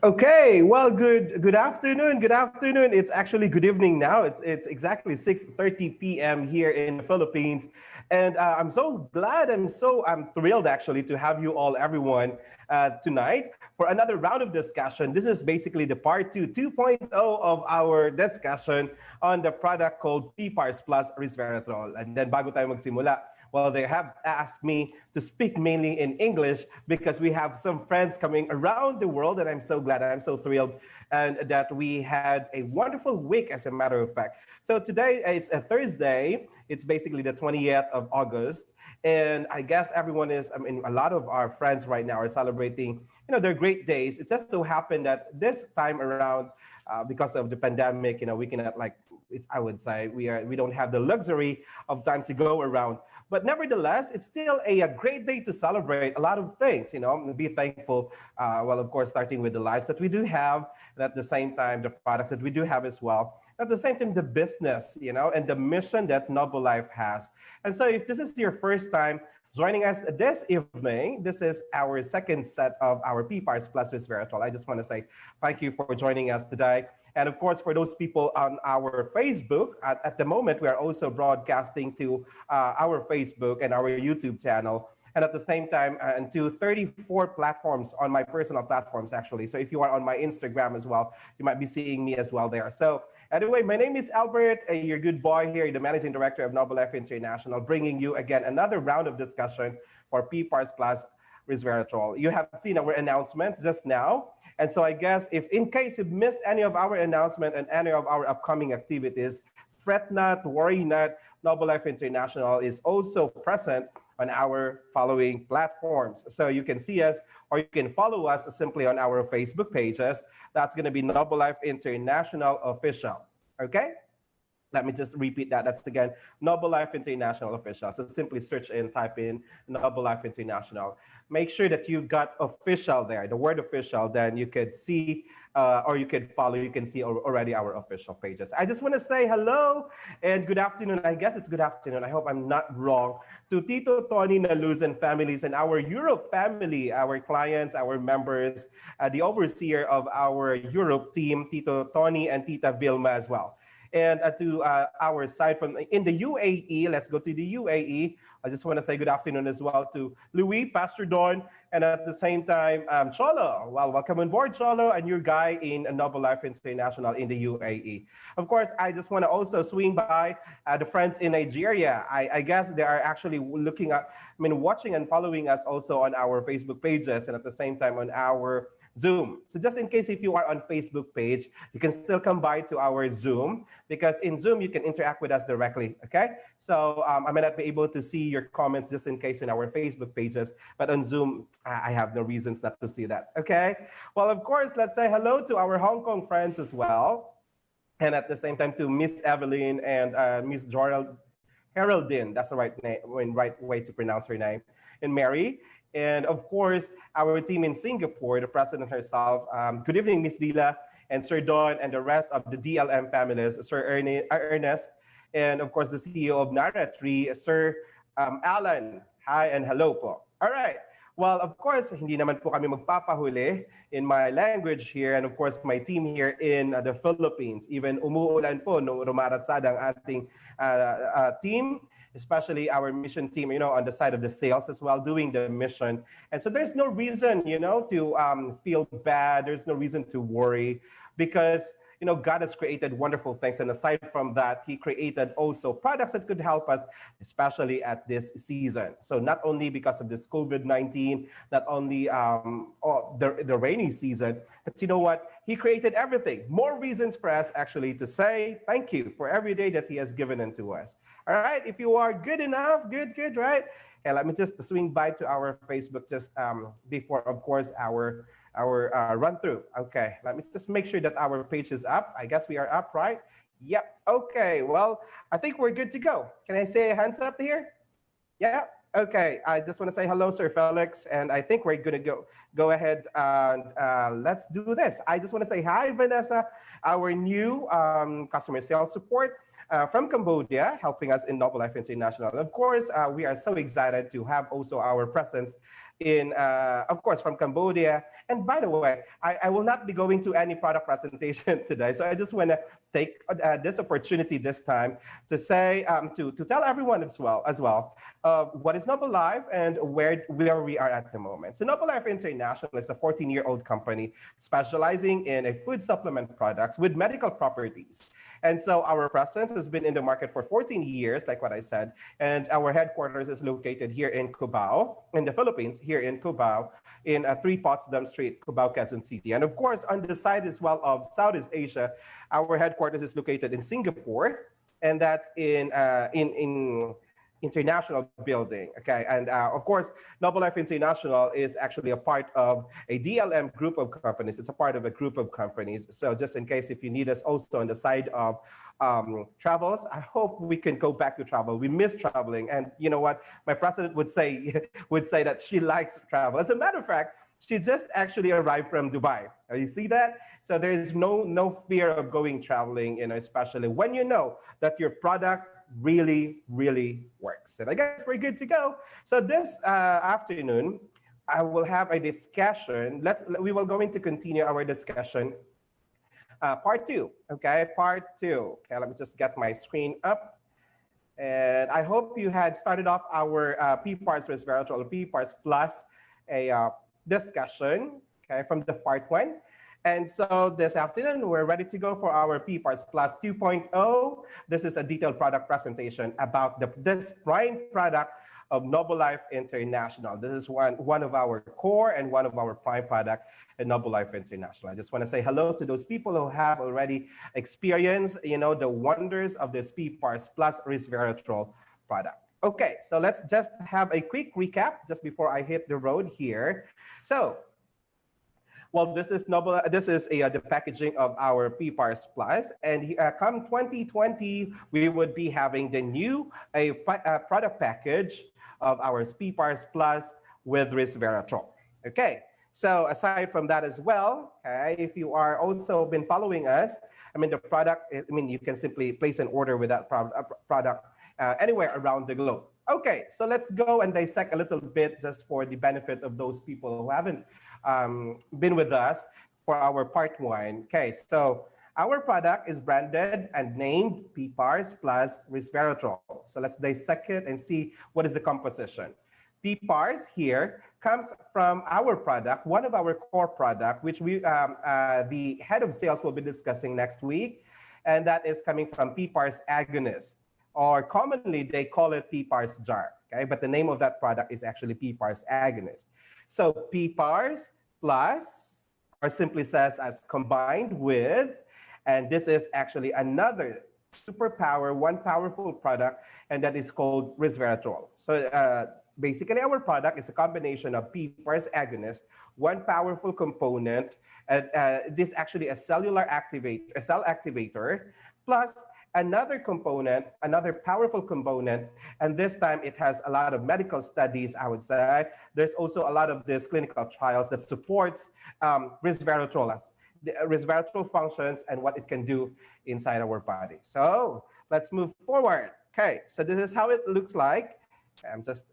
Okay, well, good afternoon. Good afternoon. It's actually good evening now. It's exactly 6:30 p.m. here in the Philippines, and I'm so glad. I'm thrilled actually to have you all, everyone, tonight for another round of discussion. This is basically the part 2.0 of our discussion on the product called PPARS Plus Resveratrol. And then bago tayo magsimula, well, they have asked me to speak mainly in English because we have some friends coming around the world, and I'm so glad, I'm so thrilled, and that we had a wonderful week, as a matter of fact. So today it's a Thursday. It's basically the 20th of August, and I guess everyone is. I mean, a lot of our friends right now are celebrating, their great days. It just so happened that this time around, because of the pandemic, we cannot like. I would say we don't have the luxury of time to go around. But nevertheless, it's still a great day to celebrate a lot of things, and be thankful. Well, of course, starting with the lives that we do have, and at the same time, the products that we do have as well. At the same time, the business, and the mission that Noble Life has. And so if this is your first time joining us this evening, this is our second set of our PPARS Plus Resveratrol. I just want to say thank you for joining us today. And of course, for those people on our Facebook, at the moment, we are also broadcasting to our Facebook and our YouTube channel. And at the same time, and to 34 platforms on my personal platforms, actually. So if you are on my Instagram as well, you might be seeing me as well there. So anyway, my name is Albert, your good boy here, the Managing Director of Noble Life International, bringing you again another round of discussion for PPARS Plus Resveratrol. You have seen our announcements just now. And so I guess if in case you've missed any of our announcement and any of our upcoming activities, fret not, worry not. Noble Life International is also present on our following platforms. So you can see us or you can follow us simply on our Facebook pages. That's going to be Noble Life International Official. Okay? Let me just repeat that. That's again Noble Life International Official. So simply search and type in Noble Life International. Make sure that you got official there, the word official. Then you could see or you could follow. You can see already our official pages. I just want to say hello and good afternoon. I guess it's good afternoon. I hope I'm not wrong. To Tito Tony Naluz and families and our Europe family, our clients, our members, the overseer of our Europe team, Tito Tony and Tita Vilma as well. And to our side from in the UAE, let's go to the UAE. I just want to say good afternoon as well to Louis, Pastor Don, and at the same time, Cholo. Well, welcome on board, Cholo, and your guy in Noble Life International in the UAE. Of course, I just want to also swing by the friends in Nigeria. I guess they are actually looking at, watching and following us also on our Facebook pages and at the same time on our Zoom. So just in case if you are on Facebook page, you can still come by to our Zoom because in Zoom you can interact with us directly, okay? So I may not be able to see your comments just in case in our Facebook pages, but on Zoom, I have no reasons not to see that, okay? Well, of course, let's say hello to our Hong Kong friends as well. And at the same time to Miss Evelyn and Miss Geraldine, that's the right name, right way to pronounce her name, and Mary. And of course, our team in Singapore, the president herself. Good evening, Miss Dila and Sir Don and the rest of the DLM families, Sir Ernest, and of course, the CEO of Nara Tree, Sir Alan. Hi and hello po. All right. Well, of course, hindi naman po kami magpapahuli in my language here and of course, my team here in the Philippines. Even umuulan po nung rumaratsada ang ating team, especially our mission team, on the side of the sales as well, doing the mission. And so there's no reason, to feel bad. There's no reason to worry because, God has created wonderful things. And aside from that, he created also products that could help us, especially at this season. So not only because of this COVID-19, not only the rainy season, but you know what? He created everything. More reasons for us actually to say thank you for every day that he has given unto us. All right, if you are good enough, good, right? And let me just swing by to our Facebook just before, of course, our run through. Okay, let me just make sure that our page is up. I guess we are up, right? Yep. Okay. Well, I think we're good to go. Can I say hands up here? Yeah. Okay. I just want to say hello, Sir Felix, and I think we're gonna go ahead and let's do this. I just want to say hi, Vanessa, our new customer sales support. From Cambodia, helping us in Noble Life International. Of course, we are so excited to have also our presence of course, from Cambodia. And by the way, I will not be going to any product presentation today. So I just want to take this opportunity this time to say, to tell everyone as well, what is Noble Life and where we are at the moment. So Noble Life International is a 14-year-old company specializing in a food supplement products with medical properties. And so our presence has been in the market for 14 years, like what I said, and our headquarters is located here in Cubao, in the Philippines, here in Cubao, in 3 Potsdam Street, Cubao, Quezon City. And of course, on the side as well of Southeast Asia, our headquarters is located in Singapore, and that's in international building. Okay, and of course, Noble Life International is actually a part of a DLM group of companies. It's a part of a group of companies. So just in case if you need us also on the side of travels, I hope we can go back to travel. We miss traveling, and you know what? My president would say that she likes travel. As a matter of fact, she just actually arrived from Dubai. You see that? So there is no fear of going traveling, you know, especially when you know that your product really works. And I guess we're good to go. So this afternoon, I will have a discussion. We will going to continue our discussion. Part 2, okay? Part 2. Okay, let me just get my screen up. And I hope you had started off our PPARS Resveratrol, PPARS Plus, a discussion, okay, from the part 1. And so this afternoon, we're ready to go for our PPARS Plus 2.0. This is a detailed product presentation about this prime product of Noble Life International. This is one of our core and one of our prime product at Noble Life International. I just want to say hello to those people who have already experienced, you know, the wonders of this PPARS Plus Resveratrol product. Okay, so let's just have a quick recap just before I hit the road here. So, well, this is the packaging of our PPARS Plus, and come 2020, we would be having the new product package of our PPARS Plus with Resveratrol. Okay, so aside from that as well, okay, if you are also been following us, I mean the product, I mean you can simply place an order with that product anywhere around the globe. Okay, so let's go and dissect a little bit just for the benefit of those people who haven't been with us for our part 1. Okay, so our product is branded and named PPARS Plus Resveratrol. So let's dissect it and see what is the composition. PPARS here comes from our product, one of our core product, which the head of sales will be discussing next week, and that is coming from PPARS Agonist, or commonly they call it PPARS jar. Okay, but the name of that product is actually PPARS Agonist. So PPARS Plus, or simply says as combined with, and this is actually another superpower, one powerful product, and that is called Resveratrol. So basically our product is a combination of PPARS Agonist, one powerful component, and this actually a cell activator, plus another component, another powerful component, and this time it has a lot of medical studies, I would say. There's also a lot of this clinical trials that supports resveratrol, the resveratrol functions and what it can do inside our body. So let's move forward. Okay, so this is how it looks like. I'm just,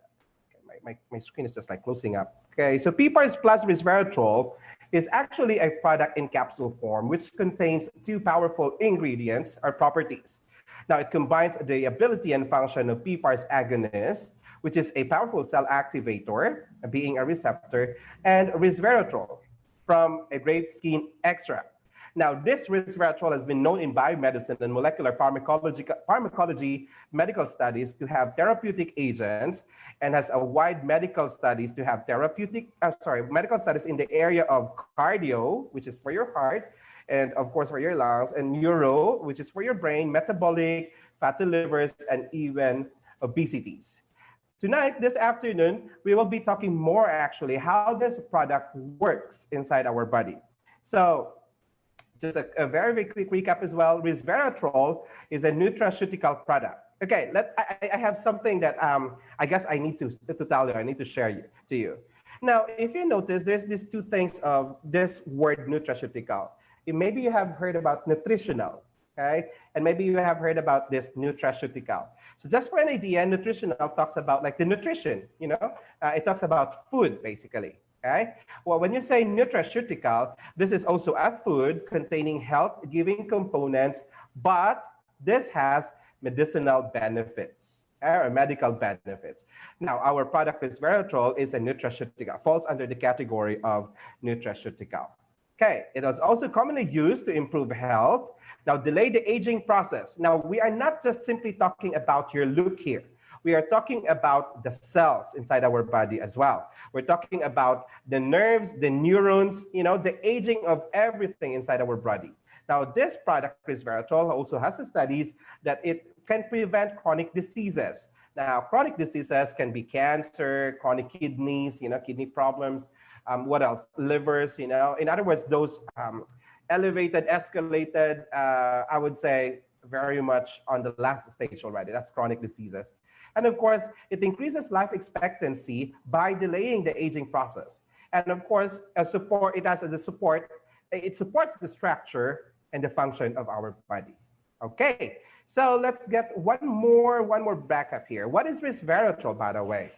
my screen is just like closing up. Okay, so PPARS Plus Resveratrol is actually a product in capsule form, which contains 2 powerful ingredients or properties. Now, it combines the ability and function of PPARS agonist, which is a powerful cell activator, being a receptor, and resveratrol from a grape skin extract. Now, this resveratrol has been known in biomedicine and molecular pharmacology medical studies to have therapeutic agents, and has a wide medical studies to have medical studies in the area of cardio, which is for your heart, and of course for your lungs, and neuro, which is for your brain, metabolic, fatty livers, and even obesities. Tonight, this afternoon, we will be talking more actually how this product works inside our body. So, just a very, very quick recap as well. Resveratrol is a nutraceutical product. Okay, I have something that I guess I need to tell you, I need to share to you. Now, if you notice, there's these 2 things of this word nutraceutical. Maybe you have heard about nutritional, okay? And maybe you have heard about this nutraceutical. So just for an idea, nutritional talks about like the nutrition, it talks about food basically. Okay. Well, when you say nutraceutical, this is also a food containing health-giving components, but this has medicinal benefits or medical benefits. Now, our product resveratrol is a nutraceutical, falls under the category of nutraceutical. Okay, it is also commonly used to improve health. Now, delay the aging process. Now, we are not just simply talking about your look here. We are talking about the cells inside our body as well. We're talking about the nerves, the neurons, the aging of everything inside our body. Now, this product, resveratrol, also has studies that it can prevent chronic diseases. Now, chronic diseases can be cancer, chronic kidneys, kidney problems. What else? Livers, In other words, those elevated, escalated, I would say very much on the last stage already. That's chronic diseases. And of course, it increases life expectancy by delaying the aging process. And of course, it supports the structure and the function of our body. Okay, so let's get one more backup here. What is resveratrol, by the way?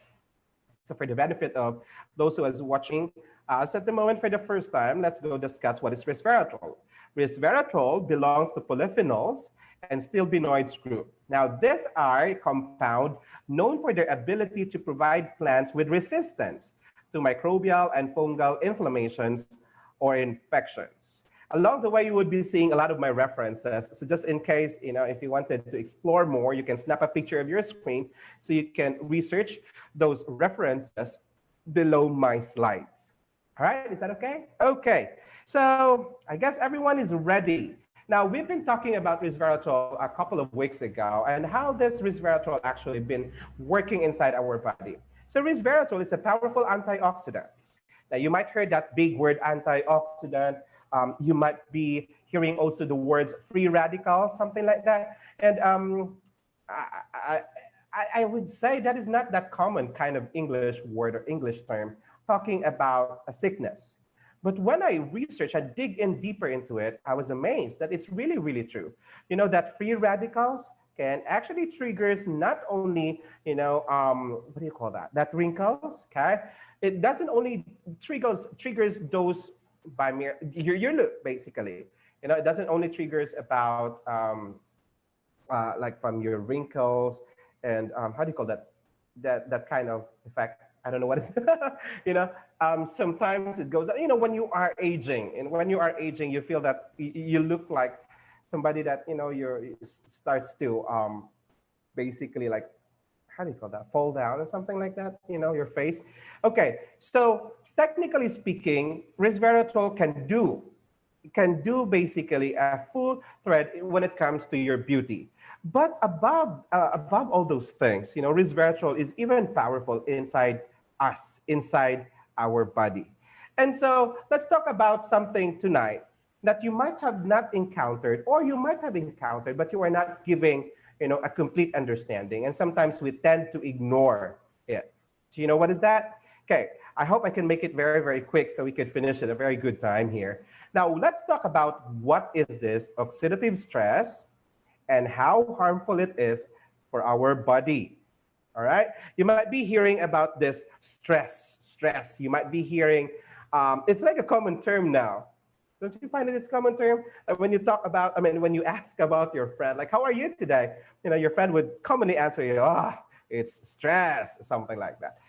So for the benefit of those who are watching us at the moment for the first time, let's go discuss what is resveratrol. Resveratrol belongs to polyphenols and stilbenoids group. Now, these are compounds known for their ability to provide plants with resistance to microbial and fungal inflammations or infections. Along the way, you would be seeing a lot of my references. So just in case, if you wanted to explore more, you can snap a picture of your screen so you can research those references below my slides. All right, is that okay? Okay, so I guess everyone is ready. Now, we've been talking about resveratrol a couple of weeks ago and how this resveratrol actually been working inside our body. So resveratrol is a powerful antioxidant. Now, you might hear that big word antioxidant. You might be hearing also the words free radicals, something like that. And I would say that is not that common kind of English word or English term talking about a sickness. But when I research, I dig in deeper into it, I was amazed that it's really, really true. That free radicals can actually triggers not only, what do you call that? That wrinkles, okay? It doesn't only triggers those by your look, basically. It doesn't only triggers about like from your wrinkles and how do you call that kind of effect? I don't know what it's, sometimes it goes, when you are aging, and when you are aging, you feel that you look like somebody that, starts to basically like, how do you call that? Fall down or something like that, your face. Okay, so technically speaking, resveratrol can do basically a full thread when it comes to your beauty. But above all those things, resveratrol is even powerful inside us, inside our body. And so let's talk about something tonight that you might have not encountered, or you might have encountered, but you are not giving, a complete understanding. And sometimes we tend to ignore it. Do you know what is that? Okay, I hope I can make it very, very quick so we can finish at a very good time here. Now, let's talk about what is this oxidative stress and how harmful it is for our body. All right? You might be hearing about this stress. You might be hearing, it's like a common term now. Don't you find that it's a common term? When you talk about, when you ask about your friend, like, how are you today? Your friend would commonly answer you, it's stress, something like that.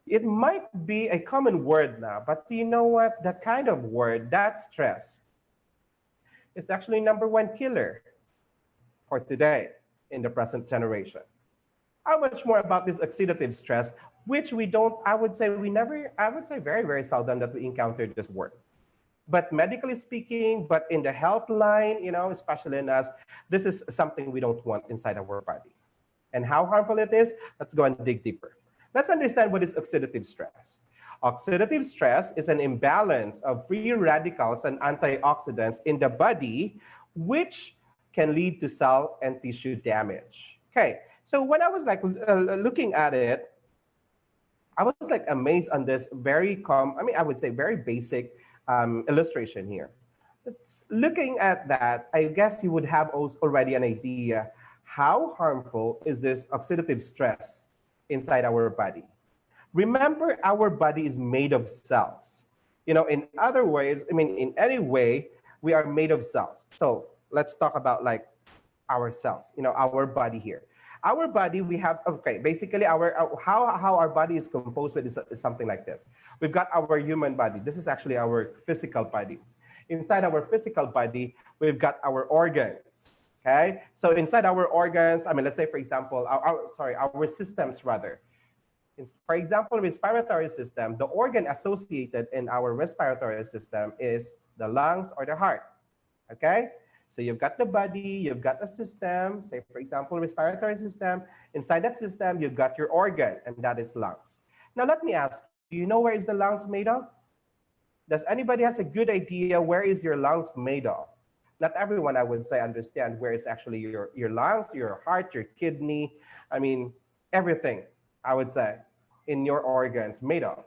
It might be a common word now, but do you know what? That kind of word, that stress, is actually #1 killer for today in the present generation. How much more about this oxidative stress, which we don't, I would say very, very seldom that we encounter this word. But medically speaking, but in the health line, especially in us, this is something we don't want inside our body. And how harmful it is, let's go and dig deeper. Let's understand what is oxidative stress. Oxidative stress is an imbalance of free radicals and antioxidants in the body, which can lead to cell and tissue damage. Okay, so when I was like looking at it, I was like amazed on this very I would say very basic illustration here. Looking at that, I guess you would have already an idea how harmful is this oxidative stress inside our body? Remember, our body is made of cells. In other ways, in any way, we are made of cells. So let's talk about like our cells, our body here. Our body, we have, okay, basically how our body is composed with is something like this. We've got our human body. This is actually our physical body. Inside our physical body, we've got our organs, okay? So inside our organs, let's say, for example, our systems rather. For example, respiratory system, the organ associated in our respiratory system is the lungs or the heart, okay? So you've got the body, you've got the system, say for example, respiratory system. Inside that system, you've got your organ, and that is lungs. Now let me ask you, do you know where is the lungs made of? Does anybody has a good idea where is your lungs made of? Not everyone, I would say, understand where is actually your lungs, your heart, your kidney, everything, I would say, in your organs made of.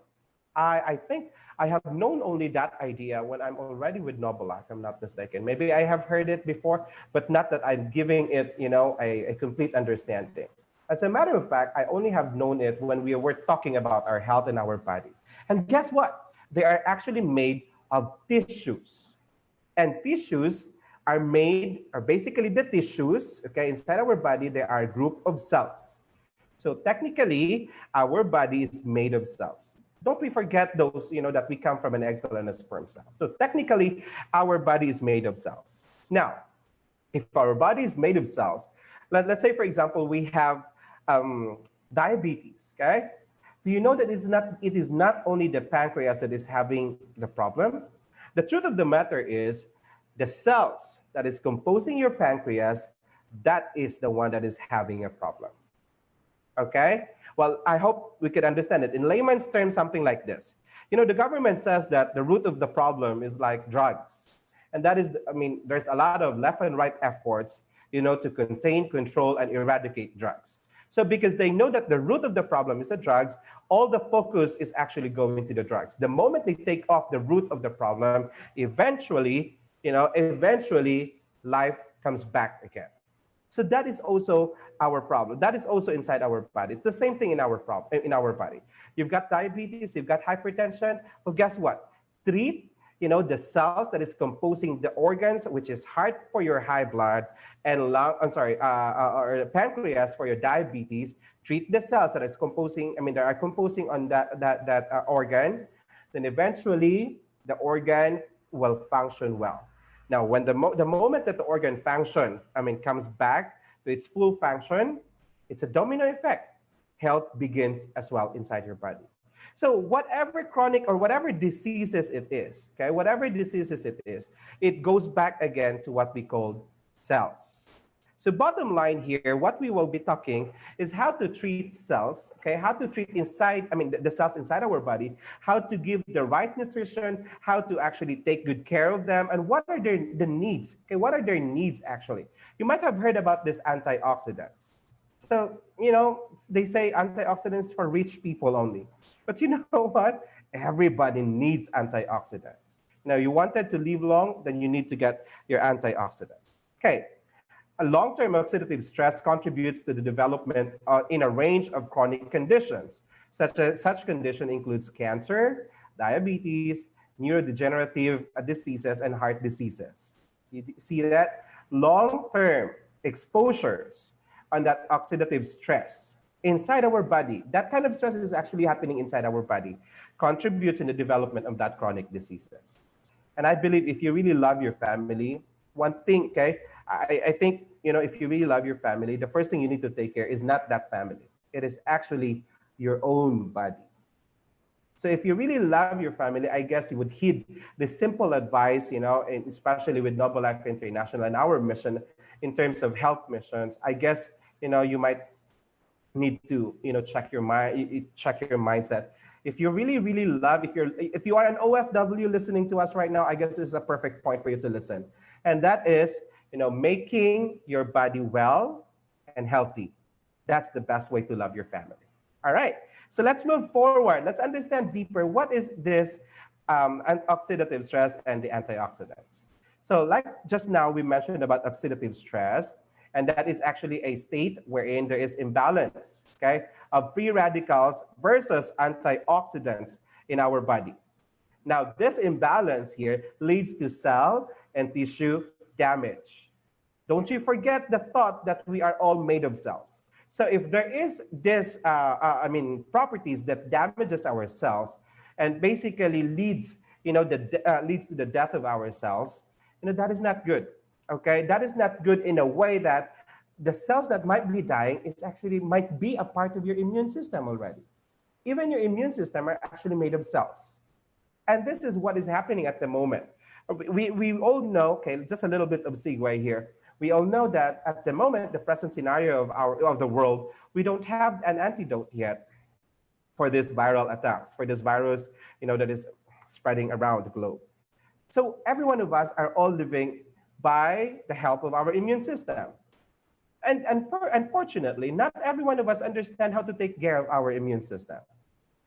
I think I have known only that idea when I'm already with Nobelac, I'm not mistaken. Maybe I have heard it before, but not that I'm giving it, a complete understanding. As a matter of fact, I only have known it when we were talking about our health and our body. And guess what? They are actually made of tissues. And tissues are basically the tissues, okay, inside our body, they are a group of cells. So technically, our body is made of cells. Don't we forget those, that we come from an egg cell and a sperm cell. So technically, our body is made of cells. Now, if our body is made of cells, let's say, for example, we have diabetes, okay? Do you know that it is not only the pancreas that is having the problem? The truth of the matter is the cells that is composing your pancreas, that is the one that is having a problem. Okay? Well, I hope we could understand it. In layman's terms, something like this. The government says that the root of the problem is like drugs. And that is, there's a lot of left and right efforts, to contain, control, and eradicate drugs. So because they know that the root of the problem is the drugs, all the focus is actually going to the drugs. The moment they take off the root of the problem, eventually life comes back again. So that is also our problem. That is also inside our body. It's the same thing in our body. You've got diabetes, you've got hypertension. Well, guess what? Treat, the cells that is composing the organs, which is heart for your high blood and or pancreas for your diabetes. Treat the cells that is composing, that are composing on that organ. Then eventually the organ will function well. Now, when the moment that the organ function, comes back to its full function, it's a domino effect. Health begins as well inside your body. So whatever chronic or whatever diseases it is, okay, whatever diseases it is, it goes back again to what we call cells. So bottom line here, what we will be talking is how to treat cells, okay, how to treat the cells inside our body, how to give the right nutrition, how to actually take good care of them, and what are the needs, okay, what are their needs actually. You might have heard about this antioxidants. So, they say antioxidants for rich people only. But you know what? Everybody needs antioxidants. Now, you wanted to live long, then you need to get your antioxidants. Okay. A long-term oxidative stress contributes to the development in a range of chronic conditions. Such condition includes cancer, diabetes, neurodegenerative diseases, and heart diseases. You see that? Long-term exposures on that oxidative stress inside our body, that kind of stress is actually happening inside our body, contributes in the development of that chronic diseases. And I believe if you really love your family, one thing, okay, I think, if you really love your family, the first thing you need to take care is not that family. It is actually your own body. So if you really love your family, I guess you would heed the simple advice, and especially with Noble Life International and our mission in terms of health missions. I guess, you might need to, check your mindset. If you really, really love, if you are an OFW listening to us right now, I guess this is a perfect point for you to listen. And that is, making your body well and healthy. That's the best way to love your family. All right. So let's move forward. Let's understand deeper what is this oxidative stress and the antioxidants. So like just now we mentioned about oxidative stress. And that is actually a state wherein there is imbalance, okay, of free radicals versus antioxidants in our body. Now, this imbalance here leads to cell and tissue damage. Don't you forget the thought that we are all made of cells. So if there is this, properties that damages our cells and basically leads, leads to the death of our cells, that is not good. Okay, that is not good in a way that the cells that might be dying is actually might be a part of your immune system already. Even your immune system are actually made of cells. And this is what is happening at the moment. We all know, okay, just a little bit of segue here. We all know that at the moment, the present scenario of the world, we don't have an antidote yet for this viral attacks, for this virus, that is spreading around the globe. So every one of us are all living by the help of our immune system. And unfortunately, not every one of us understand how to take care of our immune system.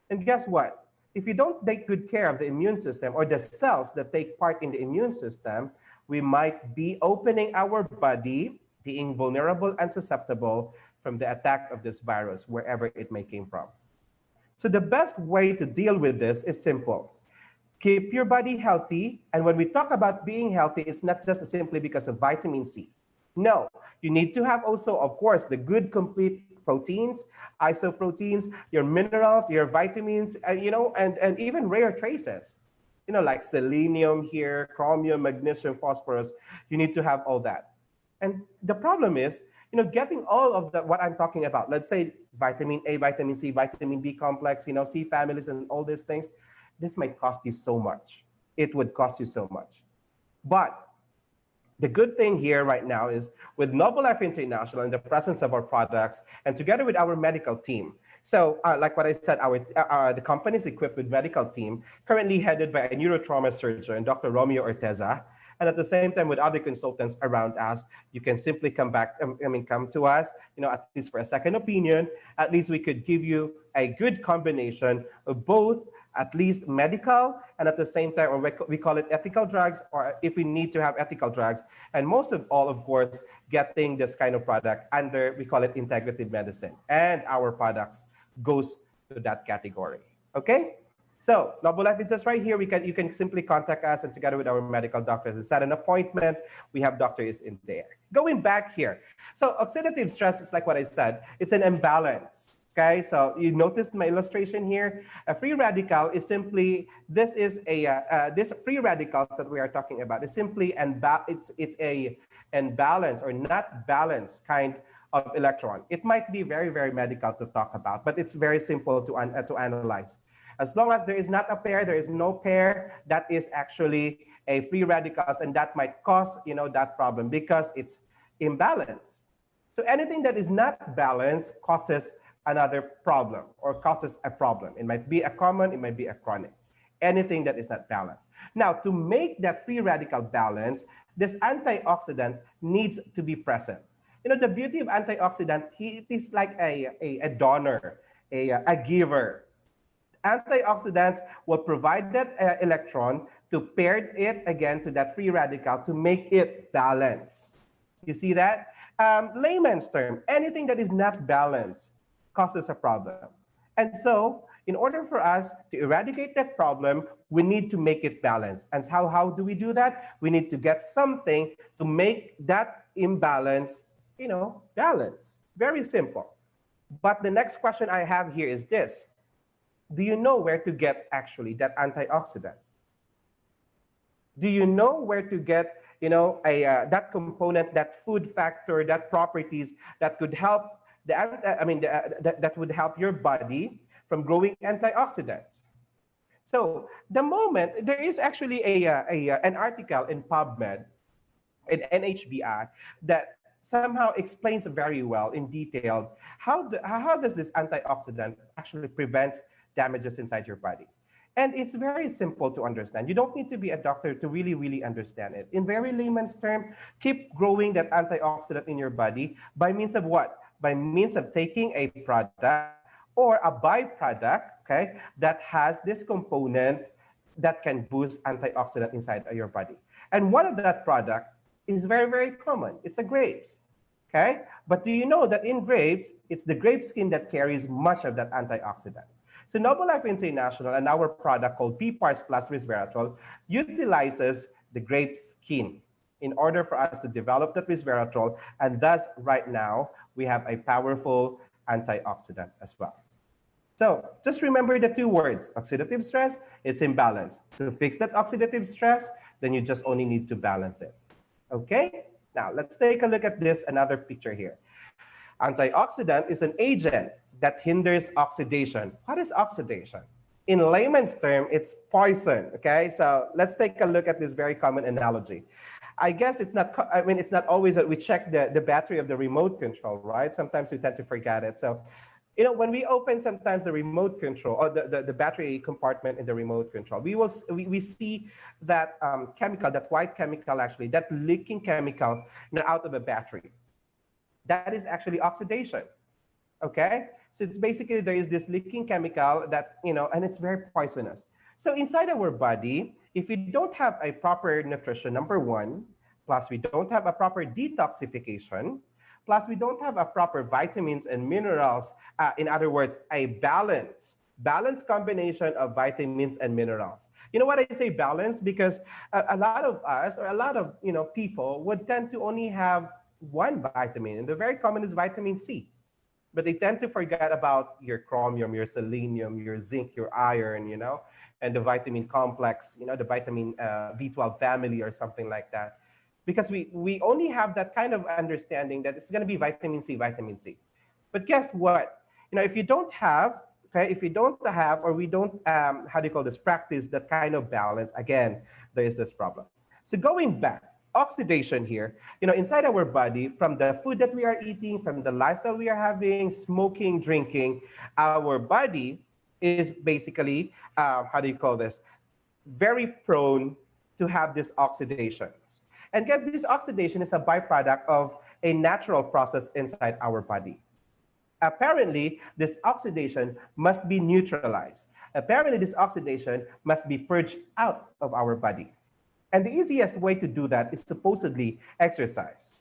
And guess what? If you don't take good care of the immune system or the cells that take part in the immune system, we might be opening our body, being vulnerable and susceptible from the attack of this virus, wherever it may came from. So the best way to deal with this is simple. Keep your body healthy. And when we talk about being healthy, it's not just simply because of vitamin C. No, you need to have also, of course, the good complete proteins, isoproteins, your minerals, your vitamins, and even rare traces, like selenium here, chromium, magnesium, phosphorus. You need to have all that. And the problem is, getting all of what I'm talking about, let's say vitamin A, vitamin C, vitamin B complex, C families and all these things, this might cost you so much. It would cost you so much. But the good thing here right now is with Noble Life International in the presence of our products and together with our medical team. So like what I said, the company is equipped with medical team currently headed by a neurotrauma surgeon, Dr. Romeo Orteza. And at the same time with other consultants around us, you can simply come to us, at least for a second opinion. At least we could give you a good combination of both at least medical, and at the same time, or we call it ethical drugs, or if we need to have ethical drugs. And most of all, of course, getting this kind of product under, we call it integrative medicine. And our products goes to that category, okay? So Noble Life is just right here. You can simply contact us and together with our medical doctors and set an appointment. We have doctors in there. Going back here. So oxidative stress is like what I said, it's an imbalance. Okay, so you noticed my illustration here. A free radical is simply, this free radicals that we are talking about is simply, it's a imbalance or not balanced kind of electron. It might be very, very medical to talk about, but it's very simple to analyze. As long as there is not a pair, there is no pair, that is actually a free radicals, and that might cause, that problem because it's imbalance. So anything that is not balanced causes another problem or causes a problem. It might be a common, it might be a chronic. Anything that is not balanced. Now, to make that free radical balance, this antioxidant needs to be present. The beauty of antioxidant, it is like a donor, a giver. Antioxidants will provide that electron to pair it again to that free radical to make it balance. You see that? Layman's term, anything that is not balanced causes a problem. And so in order for us to eradicate that problem, we need to make it balanced. And how do we do that? We need to get something to make that imbalance, balance. Very simple. But the next question I have here is this. Do you know where to get actually that antioxidant? Do you know where to get, that component, that food factor, that properties that could help that would help your body from growing antioxidants? So the moment there is actually an article in PubMed, in NHBI, that somehow explains very well in detail how does this antioxidant actually prevents damages inside your body. And it's very simple to understand. You don't need to be a doctor to really, really understand it. In very layman's term, keep growing that antioxidant in your body by means of what? By means of taking a product or a byproduct, okay, that has this component that can boost antioxidant inside your body. And one of that product is very, very common. It's a grapes. Okay? But do you know that in grapes, it's the grape skin that carries much of that antioxidant? So Noble Life International and our product called PPARS plus resveratrol utilizes the grape skin in order for us to develop that resveratrol. And thus, right now, we have a powerful antioxidant as well. So just remember the two words, oxidative stress, it's imbalance. To fix that oxidative stress, then you just only need to balance it. Okay? Now, let's take a look at this, another picture here. Antioxidant is an agent that hinders oxidation. What is oxidation? In layman's term, it's poison, okay? So let's take a look at this very common analogy. I guess it's not, it's not always that we check the battery of the remote control, right? Sometimes we tend to forget it. So, when we open sometimes the remote control or the battery compartment in the remote control, we see that chemical, that white chemical actually, that leaking chemical out of a battery. That is actually oxidation, okay? So it's basically, there is this leaking chemical that, and it's very poisonous. So inside our body, if we don't have a proper nutrition, number one, plus we don't have a proper detoxification, plus we don't have a proper vitamins and minerals, in other words, a balanced combination of vitamins and minerals. You know what I say balance? Because a lot of us, or a lot of people would tend to only have one vitamin, and the very common is vitamin C. But they tend to forget about your chromium, your selenium, your zinc, your iron, and the vitamin complex, the vitamin B12 family or something like that. Because we only have that kind of understanding that it's going to be vitamin C, vitamin C. But guess what? If you don't have, okay, if you don't have, or we don't, how do you call this, practice that kind of balance, again, there is this problem. So going back, oxidation here, inside our body, from the food that we are eating, from the lifestyle we are having, smoking, drinking, our body is basically, how do you call this, very prone to have this oxidation. And get this oxidation is a byproduct of a natural process inside our body. Apparently, this oxidation must be neutralized. Apparently, this oxidation must be purged out of our body. And the easiest way to do that is supposedly exercise.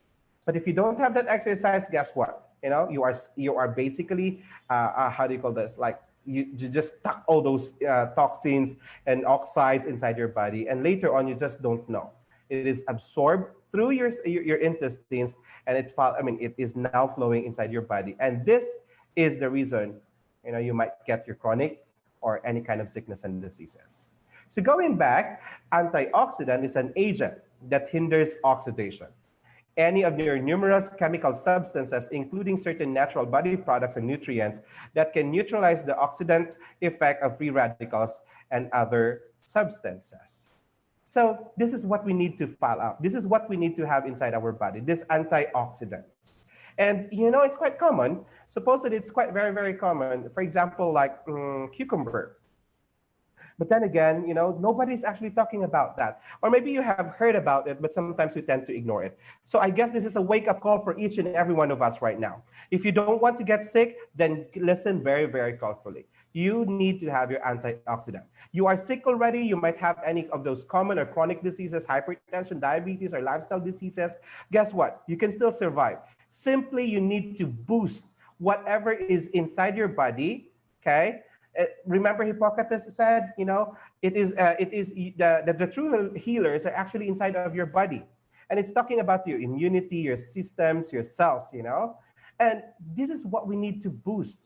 But if you don't have that exercise, guess what? You are basically, how do you call this? Like you just tuck all those toxins and oxides inside your body. And later on, you just don't know. It is absorbed through your intestines, and it is now flowing inside your body. And this is the reason, you might get your chronic or any kind of sickness and diseases. So going back, antioxidant is an agent that hinders oxidation. Any of your numerous chemical substances, including certain natural body products and nutrients that can neutralize the oxidant effect of free radicals and other substances. So this is what we need to file out. This is what we need to have inside our body, this antioxidants. And it's quite common. Supposedly it's quite very, very common. For example, like cucumber. But then again, nobody's actually talking about that. Or maybe you have heard about it, but sometimes we tend to ignore it. So I guess this is a wake-up call for each and every one of us right now. If you don't want to get sick, then listen very, very carefully. You need to have your antioxidant. You are sick already, you might have any of those common or chronic diseases, hypertension, diabetes, or lifestyle diseases. Guess what? You can still survive. Simply, you need to boost whatever is inside your body, okay? Remember Hippocrates said, the true healers are actually inside of your body. And it's talking about your immunity, your systems, your cells, And this is what we need to boost.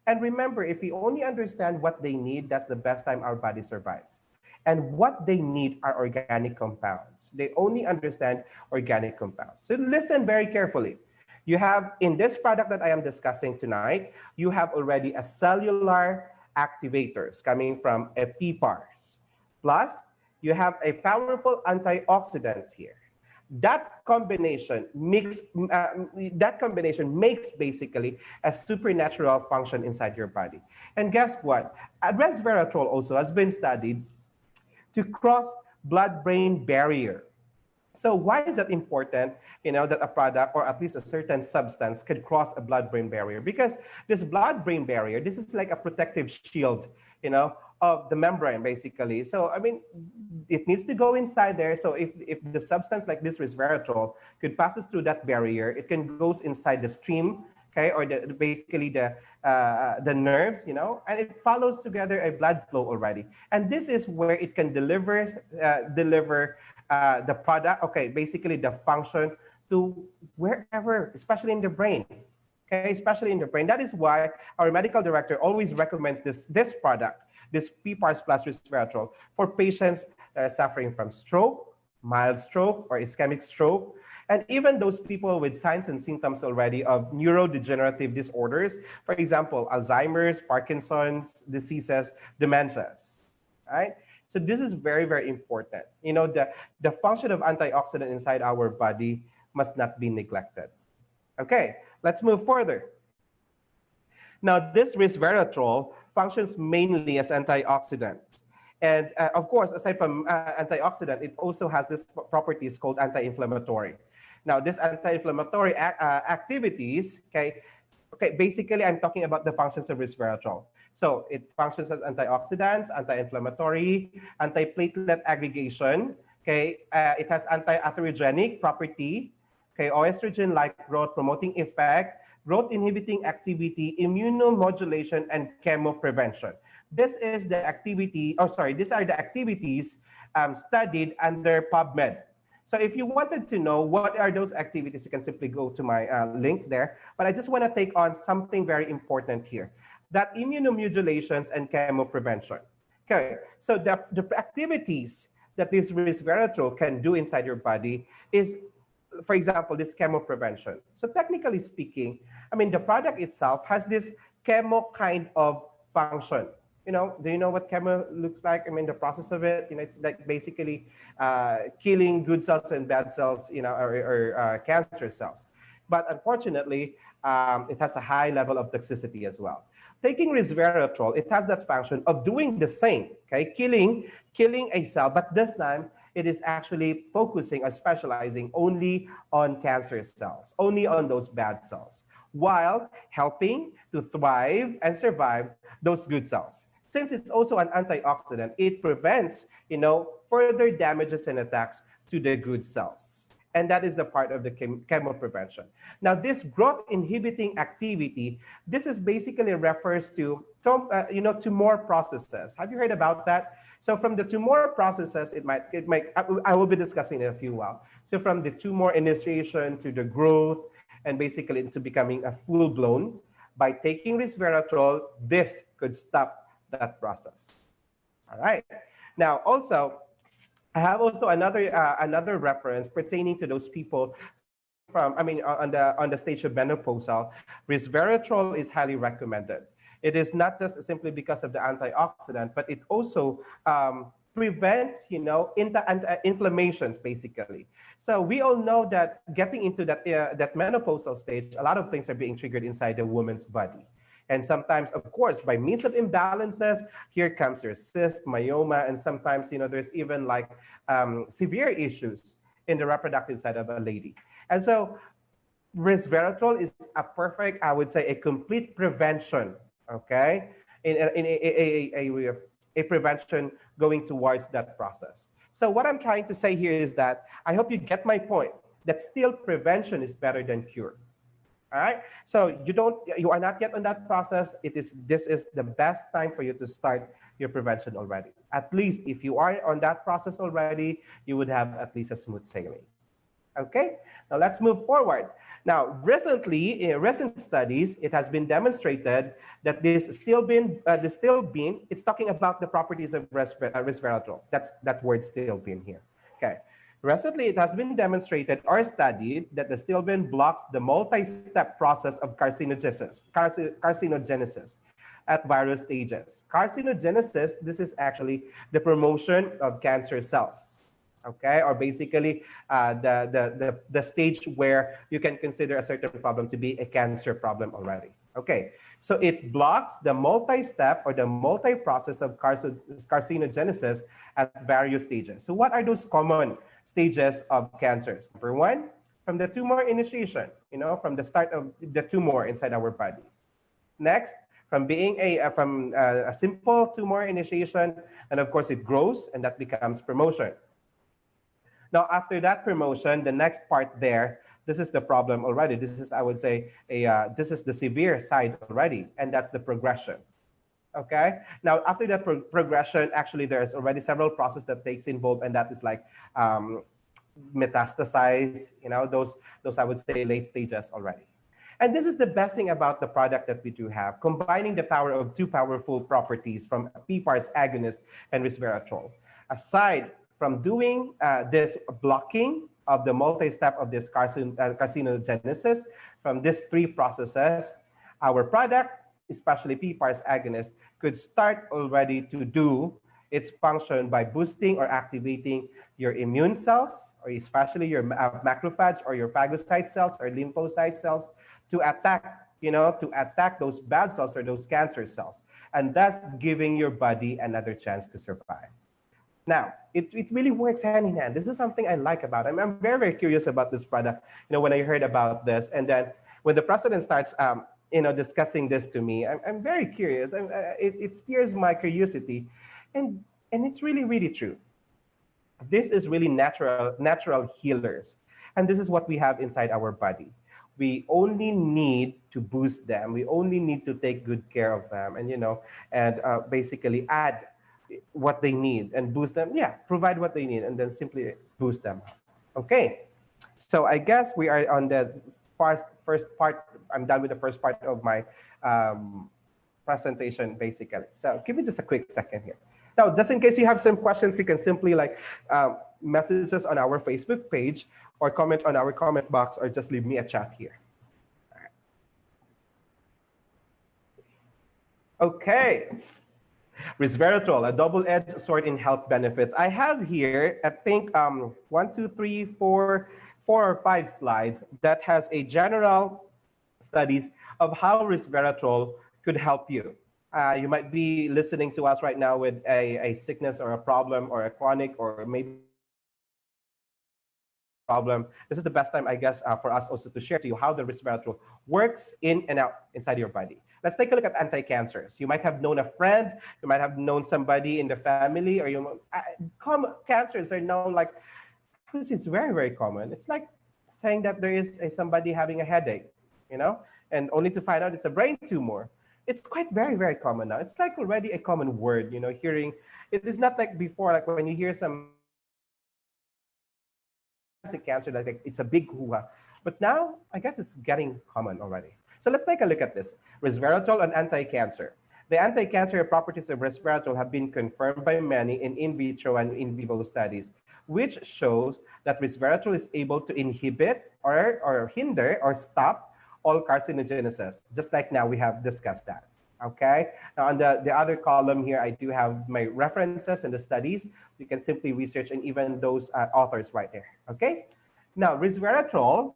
And remember, if we only understand what they need, that's the best time our body survives. And what they need are organic compounds. They only understand organic compounds. So listen very carefully. You have, in this product that I am discussing tonight, you have already a cellular activators coming from a PPARS. Plus, you have a powerful antioxidant here. That combination makes basically a supernatural function inside your body. And guess what? Resveratrol also has been studied to cross blood-brain barrier. So why is that important, that a product or at least a certain substance could cross a blood-brain barrier? Because this blood-brain barrier, this is like a protective shield, of the membrane, basically. So, I mean, it needs to go inside there. So if the substance like this resveratrol could passes through that barrier, it can goes inside the stream, okay, or basically the nerves, you know, and it follows together a blood flow already. And this is where it can deliver the product, okay, basically the function to wherever, especially in the brain. Okay, especially in the brain. That is why our medical director always recommends this product, this PPARS plus resveratrol, for patients that are suffering from stroke, mild stroke, or ischemic stroke, and even those people with signs and symptoms already of neurodegenerative disorders, for example, Alzheimer's, Parkinson's diseases, dementias, right? So this is very, very important. You know, the function of antioxidant inside our body must not be neglected. Okay, let's move further. Now, this resveratrol functions mainly as antioxidant. And of course, aside from antioxidant, it also has this properties called anti-inflammatory. Now, this anti-inflammatory activities, okay, basically I'm talking about the functions of resveratrol. So it functions as antioxidants, anti-inflammatory, anti-platelet aggregation, okay, it has anti-atherogenic property, okay, oestrogen-like growth promoting effect, growth inhibiting activity, immunomodulation, and chemoprevention. This is the activity, oh sorry, these are the activities studied under PubMed. So if you wanted to know what are those activities, you can simply go to my link there. But I just want to take on something very important here, that immunomodulations and chemoprevention. Okay, so the activities that this resveratrol can do inside your body is, for example, this chemoprevention. So technically speaking, I mean, the product itself has this chemo kind of function. You know, do you know what chemo looks like? I mean, the process of it, you know, it's like basically killing good cells and bad cells, you know, or cancer cells. But unfortunately, it has a high level of toxicity as well. Taking resveratrol, it has that function of doing the same, okay? Killing a cell, but this time, it is actually focusing or specializing only on cancer cells, only on those bad cells, while helping to thrive and survive those good cells. Since it's also an antioxidant, it prevents, you know, further damages and attacks to the good cells. And that is the part of the chemoprevention. Now, this growth inhibiting activity, this is basically refers to you know, tumor processes. Have you heard about that? So from the tumor processes, I will be discussing in a few while. So from the tumor initiation to the growth and basically into becoming a full-blown, by taking resveratrol, this could stop that process. All right. Now, also, I have also another reference pertaining to those people suffering from, I mean, on the stage of menopausal. Resveratrol is highly recommended. It is not just simply because of the antioxidant, but it also prevents, you know, inflammations basically. So we all know that getting into that menopausal stage, a lot of things are being triggered inside the woman's body. And sometimes, of course, by means of imbalances, here comes your cyst, myoma, and sometimes, you know, there's even like severe issues in the reproductive side of a lady. And so resveratrol is a perfect, I would say, a complete prevention, okay, in a prevention going towards that process. So what I'm trying to say here is that I hope you get my point, that still prevention is better than cure. All right. So you are not yet on that process. This is the best time for you to start your prevention already. At least if you are on that process already, you would have at least a smooth sailing. Okay. Now let's move forward. Now, recently, in recent studies, it has been demonstrated that this stilbene, it's talking about the properties of resveratrol. That's that word stilbene here. Okay. Recently, it has been demonstrated or studied that the stilbene blocks the multi-step process of carcinogenesis at various stages. Carcinogenesis, this is actually the promotion of cancer cells, okay? Or basically the stage where you can consider a certain problem to be a cancer problem already, okay? So it blocks the multi-step or the multi-process of carcinogenesis at various stages. So what are those common stages of cancers? Number one, from the tumor initiation, you know, from the start of the tumor inside our body. Next, from being a simple tumor initiation, and of course it grows and that becomes promotion. Now, after that promotion, the next part there, this is the problem already. This is, I would say, this is the severe side already, and that's the progression. Okay. Now, after that progression, actually, there's already several processes that takes involved, and that is like metastasize. Those I would say late stages already. And this is the best thing about the product that we do have, combining the power of two powerful properties from PPARS agonist and resveratrol. Aside from doing this blocking of the multi-step of this carcinogenesis from these three processes, our product, especially PPARS agonist, could start already to do its function by boosting or activating your immune cells, or especially your macrophage or your phagocyte cells or lymphocyte cells to attack, to attack those bad cells or those cancer cells, and thus giving your body another chance to survive. Now, it really works hand in hand. This is something I like about it. I'm very, very curious about this product, when I heard about this. And then when the president starts, discussing this to me, I'm very curious. It steers my curiosity. And it's really, really true. This is really natural healers. And this is what we have inside our body. We only need to boost them. We only need to take good care of them and basically add what they need and boost them. Yeah, provide what they need and then simply boost them. Okay, so I guess we are on the first part. I'm done with the first part of my presentation, basically. So give me just a quick second here. Now, just in case you have some questions, you can simply message us on our Facebook page or comment on our comment box or just leave me a chat here. Okay. Resveratrol, a double-edged sword in health benefits. I have here, I think, 1, 2, 3, 4 or 5 slides that has a general studies of how resveratrol could help you. You might be listening to us right now with a sickness or a problem or a chronic or maybe problem. This is the best time, I guess, for us also to share to you how the resveratrol works in and out inside your body. Let's take a look at anti-cancers. You might have known a friend, you might have known somebody in the family, or cancers are known like, it's very, very common. It's like saying that there is somebody having a headache, and only to find out it's a brain tumor. It's quite very, very common now. It's like already a common word, hearing. It is not like before, like when you hear some cancer, like it's a big hoo-ha. But now, I guess it's getting common already. So let's take a look at this. Resveratrol and anti-cancer. The anti-cancer properties of resveratrol have been confirmed by many in vitro and in vivo studies, which shows that resveratrol is able to inhibit or hinder or stop all carcinogenesis, just like now we have discussed that. Okay. Now on the other column here, I do have my references and the studies. You can simply research and even those authors right there. Okay. Now resveratrol,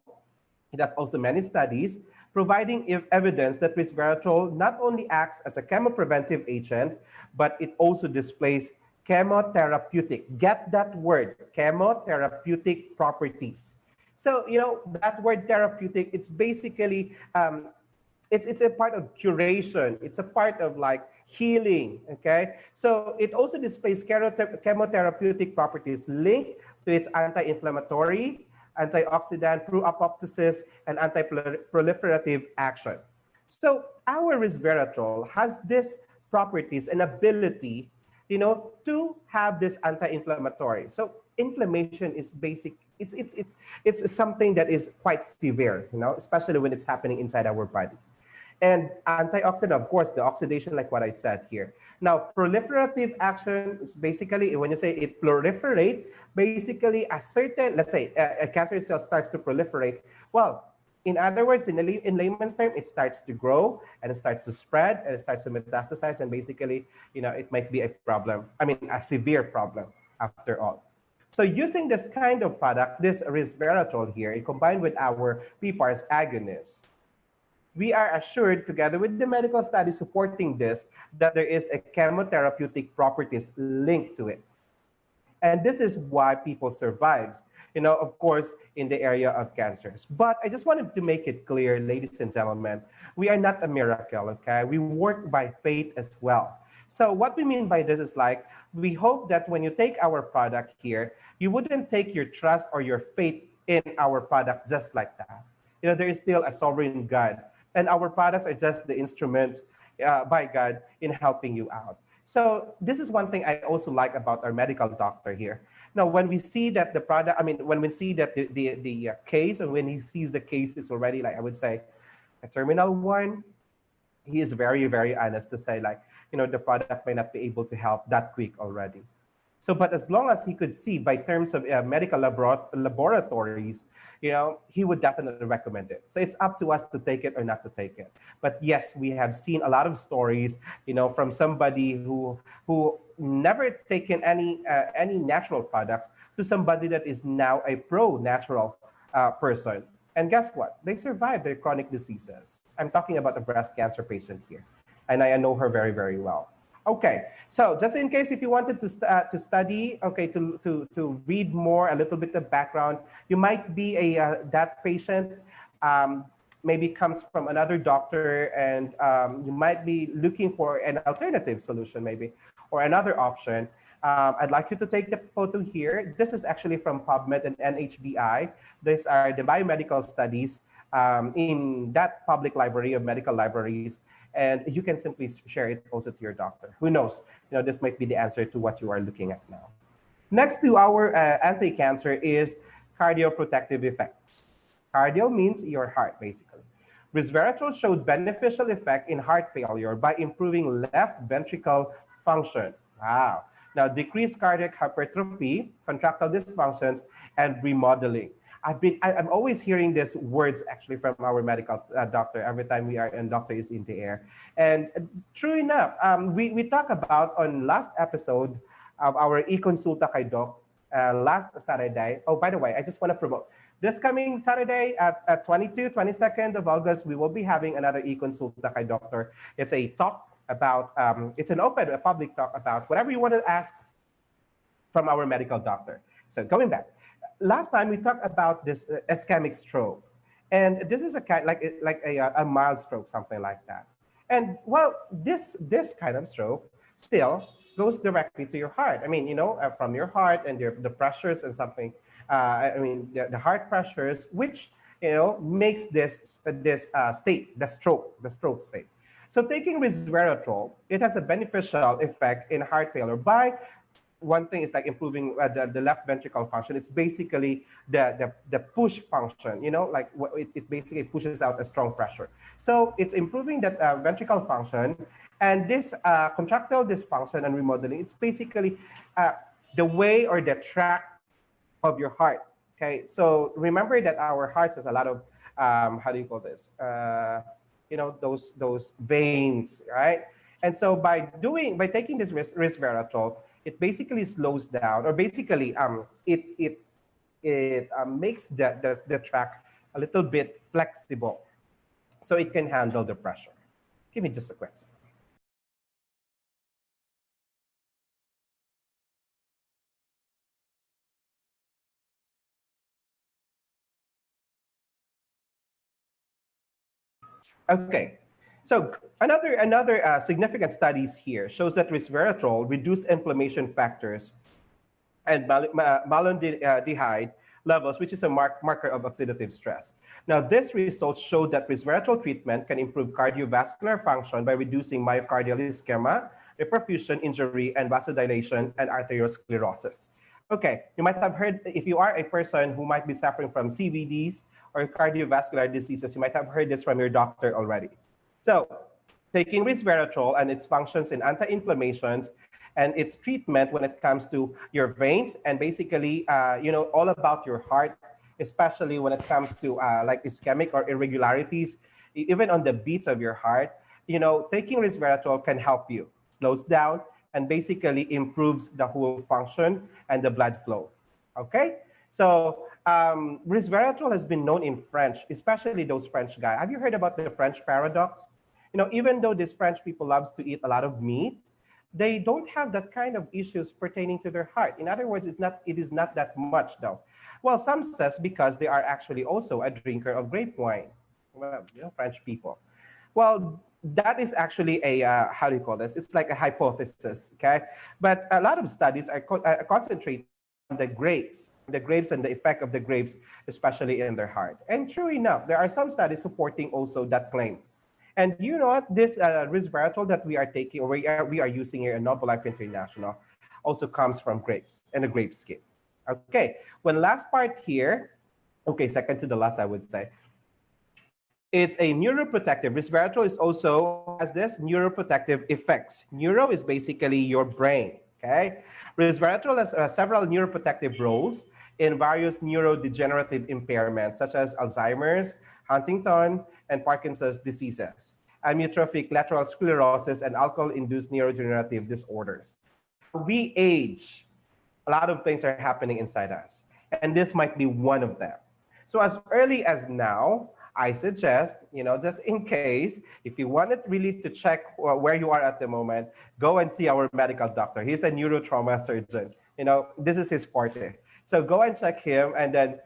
it has also many studies providing evidence that resveratrol not only acts as a chemopreventive agent, but it also displays chemotherapeutic. Get that word, chemotherapeutic properties. So, that word therapeutic, it's basically, it's a part of curation. It's a part of healing, okay? So it also displays chemotherapeutic properties linked to its anti-inflammatory, antioxidant, pro-apoptosis, and anti-proliferative action. So our resveratrol has these properties and ability, to have this anti-inflammatory. So inflammation is basic. It's something that is quite severe, especially when it's happening inside our body. And antioxidant, of course, the oxidation, like what I said here. Now, proliferative action is basically, when you say it proliferate, basically a certain, let's say, a cancer cell starts to proliferate. Well, in other words, in layman's term, it starts to grow and it starts to spread and it starts to metastasize, and basically, it might be a problem. I mean, a severe problem after all. So using this kind of product, this resveratrol here, combined with our PPARS agonist, we are assured, together with the medical study supporting this, that there is a chemotherapeutic properties linked to it. And this is why people survives, of course, in the area of cancers. But I just wanted to make it clear, ladies and gentlemen, we are not a miracle, okay? We work by faith as well. So what we mean by this is like, we hope that when you take our product here, you wouldn't take your trust or your faith in our product just like that. There is still a sovereign God, and our products are just the instruments by God in helping you out. So this is one thing I also like about our medical doctor here. Now, when we see that the product, I mean, when we see that the case, and when he sees the case is already, like, I would say, a terminal one, he is very, very honest to say, like, the product may not be able to help that quick already. So, but as long as he could see by terms of medical laboratories, he would definitely recommend it. So it's up to us to take it or not to take it. But yes, we have seen a lot of stories, from somebody who never taken any natural products to somebody that is now a pro-natural person. And guess what? They survive their chronic diseases. I'm talking about a breast cancer patient here, and I know her very, very well. Okay, so just in case if you wanted to study, okay, to read more, a little bit of background, you might be that patient, maybe comes from another doctor, and you might be looking for an alternative solution maybe, or another option. I'd like you to take the photo here. This is actually from PubMed and NHBI. These are the biomedical studies in that public library of medical libraries. And you can simply share it also to your doctor. Who knows? This might be the answer to what you are looking at now. Next to our anti-cancer is cardioprotective effects. Cardio means your heart, basically. Resveratrol showed beneficial effect in heart failure by improving left ventricle function. Wow. Now, decreased cardiac hypertrophy, contractile dysfunctions, and remodeling. I'm always hearing these words actually from our medical doctor every time we are and doctor is in the air. And true enough, we talked about on last episode of our e-consulta kay Doc last Saturday. Oh, by the way, I just want to promote. This coming Saturday at 22nd of August, we will be having another e-consulta kay Doctor. It's a talk about, it's an open, a public talk about whatever you want to ask from our medical doctor. So going back. Last time we talked about this ischemic stroke, and this is a kind like a mild stroke, something like that. And well, this kind of stroke still goes directly to your heart. I mean, from your heart and the pressures and something. I mean, the heart pressures, which makes this state, the stroke state. So taking resveratrol, it has a beneficial effect in heart failure by one thing is like improving the left ventricle function. It's basically the push function, like it basically pushes out a strong pressure. So it's improving that ventricle function, and this contractile dysfunction and remodeling, it's basically the way or the track of your heart. Okay, so remember that our hearts has a lot of, how do you call this? Those veins, right? And so by taking this resveratrol, it basically slows down, or basically it makes the track a little bit flexible, so it can handle the pressure. Give me just a quick second. Okay, so another significant studies here shows that resveratrol reduce inflammation factors and malondihyde levels, which is a marker of oxidative stress. Now, this results show that resveratrol treatment can improve cardiovascular function by reducing myocardial ischemia, reperfusion injury, and vasodilation and arteriosclerosis. Okay, you might have heard, if you are a person who might be suffering from CVDs or cardiovascular diseases, you might have heard this from your doctor already. So, taking resveratrol and its functions in anti-inflammations and its treatment when it comes to your veins and basically, all about your heart, especially when it comes to like ischemic or irregularities, even on the beats of your heart, taking resveratrol can help you, slows down, and basically improves the whole function and the blood flow. Okay? So resveratrol has been known in French, especially those French guys. Have you heard about the French paradox? Even though these French people loves to eat a lot of meat, they don't have that kind of issues pertaining to their heart. In other words, it is not that much though. Well, some says because they are actually also a drinker of grape wine. Well, French people. Well, that is actually a how do you call this? It's like a hypothesis, okay? But a lot of studies are concentrating on the grapes and the effect of the grapes, especially in their heart. And true enough, there are some studies supporting also that claim. And you know what? This resveratrol that we are taking, or we are using here in Noble Life International, also comes from grapes and a grape skin. Okay. When last part here, okay, second to the last, I would say, it's a neuroprotective. Resveratrol is also has this neuroprotective effects. Neuro is basically your brain. Okay, resveratrol has several neuroprotective roles in various neurodegenerative impairments such as Alzheimer's, Huntington, and Parkinson's diseases, amyotrophic lateral sclerosis, and alcohol-induced neurodegenerative disorders. Now we age, a lot of things are happening inside us, and this might be one of them. So as early as now, I suggest, just in case, if you wanted really to check where you are at the moment, go and see our medical doctor. He's a neurotrauma surgeon. This is his forte. So go and check him, and then,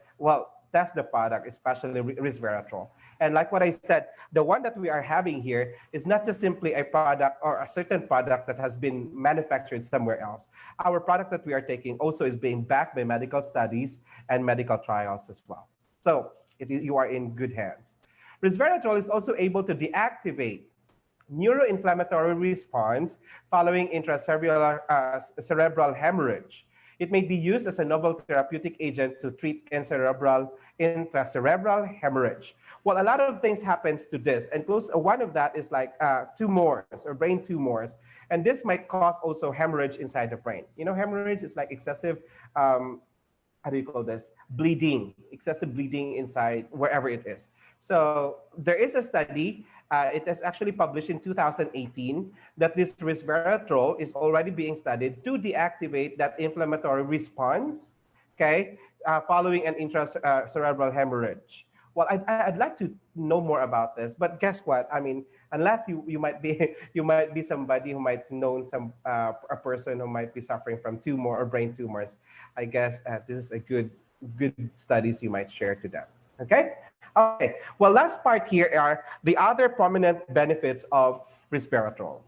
test the product, especially resveratrol. And like what I said, the one that we are having here is not just simply a product or a certain product that has been manufactured somewhere else. Our product that we are taking also is being backed by medical studies and medical trials as well. So you are in good hands. Resveratrol is also able to deactivate neuroinflammatory response following intracerebral cerebral hemorrhage. It may be used as a novel therapeutic agent to treat intracerebral hemorrhage. Well, a lot of things happens to this, and one of that is like tumors or brain tumors, and this might cause also hemorrhage inside the brain. Hemorrhage is like excessive how do you call this? Excessive bleeding inside wherever it is. So there is a study, it is actually published in 2018, that this resveratrol is already being studied to deactivate that inflammatory response, okay, following an intracerebral hemorrhage. Well, I'd like to know more about this, but guess what? I mean, unless you might be you might be somebody who might know a person who might be suffering from tumor or brain tumors. I guess this is a good studies you might share to them. Okay. Okay. Well, last part here are the other prominent benefits of resveratrol.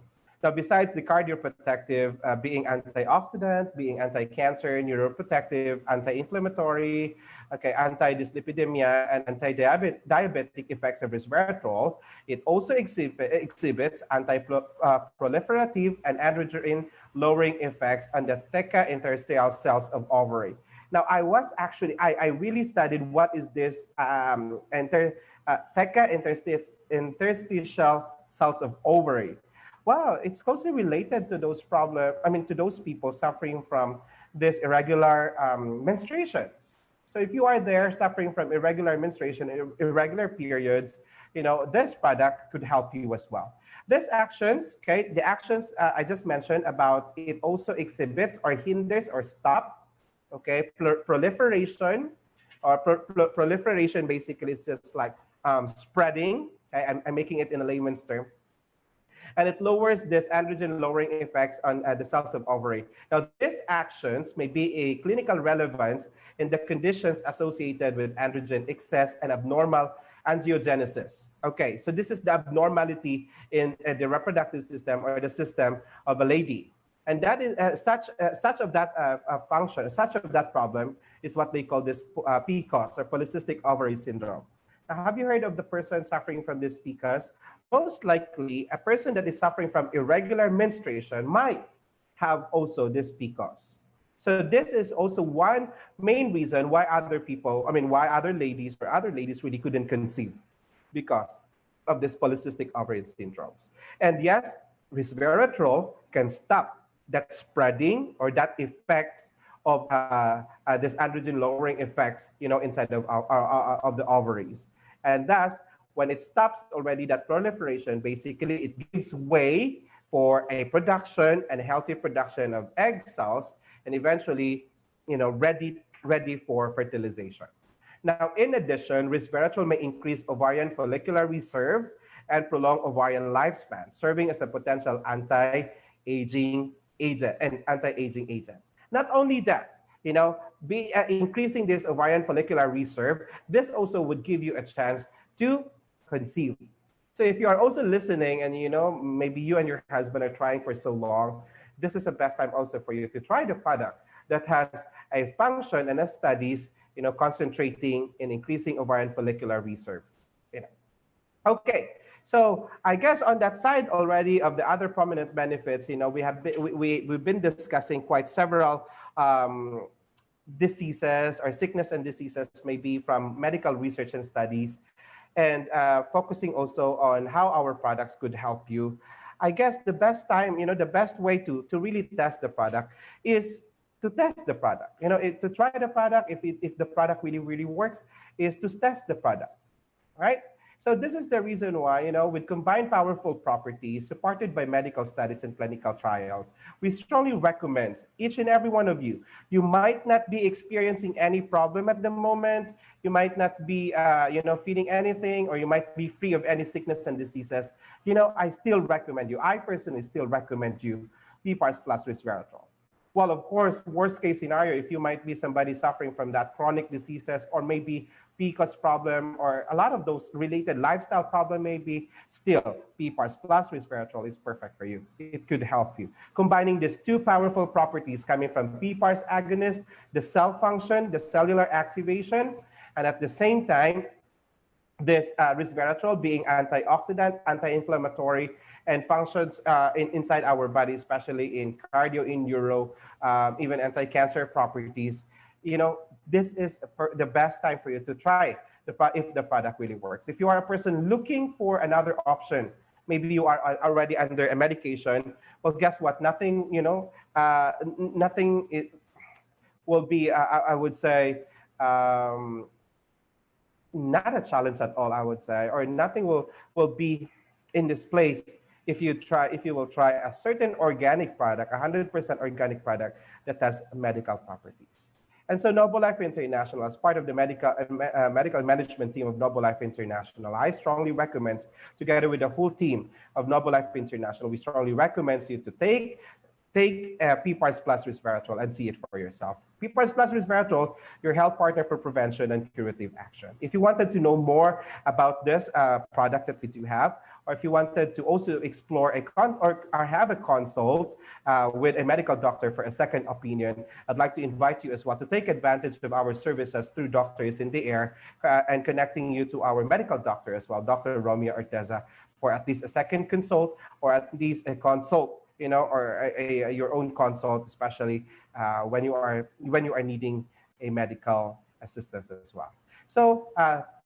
Now, besides the cardioprotective, being antioxidant, being anti-cancer, neuroprotective, anti-inflammatory, okay, anti-dyslipidemia, and anti-diabetic effects of resveratrol, it also exhibits anti-proliferative and androgen-lowering effects on the theca interstitial cells of ovary. Now, I really studied what is this theca interstitial cells of ovary. Well, it's closely related to those to those people suffering from this irregular menstruations. So if you are there suffering from irregular menstruation, irregular periods, this product could help you as well. These actions, okay, the actions I just mentioned about it also exhibits or hinders or stop, okay, proliferation, or proliferation basically is just like spreading. Okay? I'm making it in a layman's term. And it lowers this androgen-lowering effects on the cells of ovary. Now, these actions may be a clinical relevance in the conditions associated with androgen excess and abnormal angiogenesis. Okay, so this is the abnormality in the reproductive system or the system of a lady. And that is such of that function, such of that problem is what they call this PCOS or polycystic ovary syndrome. Now, have you heard of the person suffering from this PCOS? Most likely, a person that is suffering from irregular menstruation might have also this PCOS. So this is also one main reason why why other ladies really couldn't conceive, because of this polycystic ovary syndromes. And yes, resveratrol can stop that spreading or that effects of this androgen lowering effects, inside of the ovaries. And thus, when it stops already that proliferation, basically it gives way for a production and healthy production of egg cells, and eventually, ready for fertilization. Now, in addition, resveratrol may increase ovarian follicular reserve and prolong ovarian lifespan, serving as a potential aging agent and anti-aging agent. Not only that, increasing this ovarian follicular reserve, this also would give you a chance to conceive. So if you are also listening and maybe you and your husband are trying for so long, this is the best time also for you to try the product that has a function and a studies, concentrating in increasing ovarian follicular reserve. You know. Okay, so I guess on that side already of the other prominent benefits, we've been discussing quite several diseases or sickness and diseases maybe from medical research and studies, and focusing also on how our products could help you. I guess the best time, the best way to really test the product is to test the product. To try the product, if the product really, really works, is to test the product, right? So this is the reason why, with combined powerful properties supported by medical studies and clinical trials, we strongly recommend each and every one of you. You might not be experiencing any problem at the moment. You might not be, feeling anything, or you might be free of any sickness and diseases. I still recommend you. I personally still recommend you PPARS plus resveratrol. Well, of course, worst case scenario, if you might be somebody suffering from that chronic diseases or maybe PCOS problem or a lot of those related lifestyle problem, maybe still PPARS plus resveratrol is perfect for you. It could help you. Combining these two powerful properties coming from PPARS agonist, the cell function, the cellular activation, and at the same time, this resveratrol being antioxidant, anti-inflammatory, and functions inside our body, especially in cardio, in neuro, even anti-cancer properties. This is the best time for you to try if the product really works. If you are a person looking for another option, maybe you are already under a medication, well, guess what? Nothing, nothing will be, I would say, not a challenge at all, I would say, or nothing will be in this place if you will try a certain organic product, 100% organic product that has medical properties. And so Noble Life International, as part of the medical management team of Noble Life International, I strongly recommend, together with the whole team of Noble Life International, we strongly recommend you to take PPARS plus resveratrol and see it for yourself. PPARS plus resveratrol, your health partner for prevention and curative action. If you wanted to know more about this product that we do have, or if you wanted to also explore or have a consult with a medical doctor for a second opinion, I'd like to invite you as well to take advantage of our services through Doctors in the Air and connecting you to our medical doctor as well, Dr. Romeo Orteza, for at least a second consult or at least a consult, or your own consult, especially when you are needing a medical assistance as well. So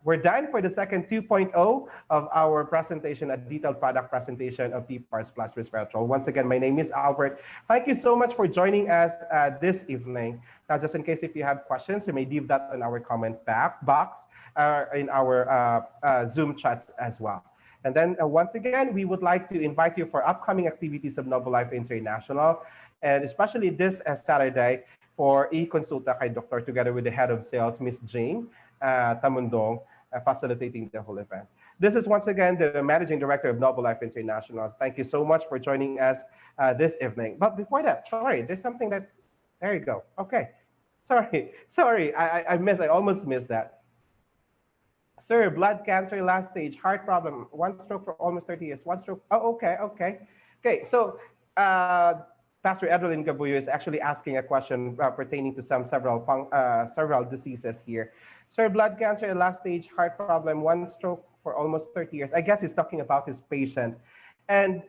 we're done for the second 2.0 of our presentation, a detailed product presentation of PPARS plus resveratrol. Once again, my name is Albert. Thank you so much for joining us this evening. Now, just in case if you have questions, you may leave that in our comment box in our Zoom chats as well. And then once again, we would like to invite you for upcoming activities of Noble Life International, and especially this Saturday for e-consulta kay Doctor, together with the head of sales, Miss Jane Tamundong, facilitating the whole event. This is once again the Managing Director of Noble Life International. Thank you so much for joining us this evening. But before that, sorry, there's something that, there you go. Okay, sorry, I almost missed that. Sir, blood cancer, last stage, heart problem, one stroke for almost 30 years, one stroke. Oh, okay. So Pastor Evelyn Gabuyo is actually asking a question pertaining to several diseases here. Sir, blood cancer, last stage, heart problem, one stroke for almost 30 years. I guess he's talking about his patient. And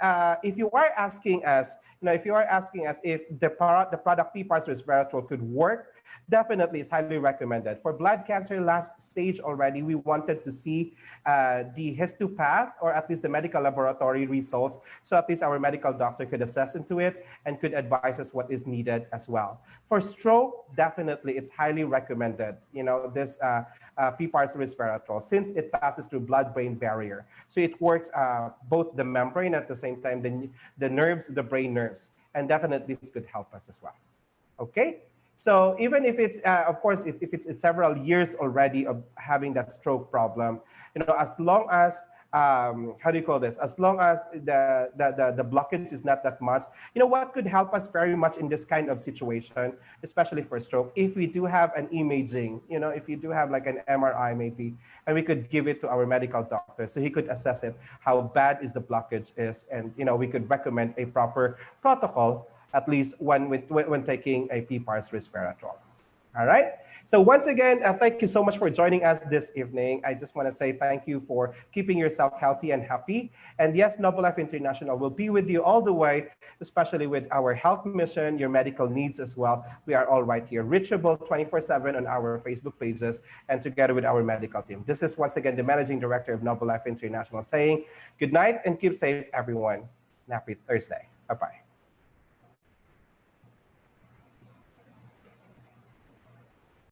if you are asking us, if the product PPARS resveratrol could work, definitely it's highly recommended. For blood cancer last stage already, we wanted to see the histopath, or at least the medical laboratory results, so at least our medical doctor could assess into it and could advise us what is needed as well. For stroke, definitely it's highly recommended, this PPARS resveratrol, since it passes through blood-brain barrier. So it works both the membrane, at the same time the nerves, the brain nerves, and definitely this could help us as well. Okay? So even if it's, of course, if it's several years already of having that stroke problem, as long as how do you call this? As long as the blockage is not that much, what could help us very much in this kind of situation, especially for stroke, if we do have an imaging, if you do have like an MRI maybe, and we could give it to our medical doctor so he could assess it, how bad is the blockage is, and we could recommend a proper protocol, at least when taking a PPARS resveratrol. All right. So once again, thank you so much for joining us this evening. I just want to say thank you for keeping yourself healthy and happy. And yes, Noble Life International will be with you all the way, especially with our health mission, your medical needs as well. We are all right here, reachable 24/7 on our Facebook pages and together with our medical team. This is once again the Managing Director of Noble Life International saying good night and keep safe, everyone. And happy Thursday. Bye-bye.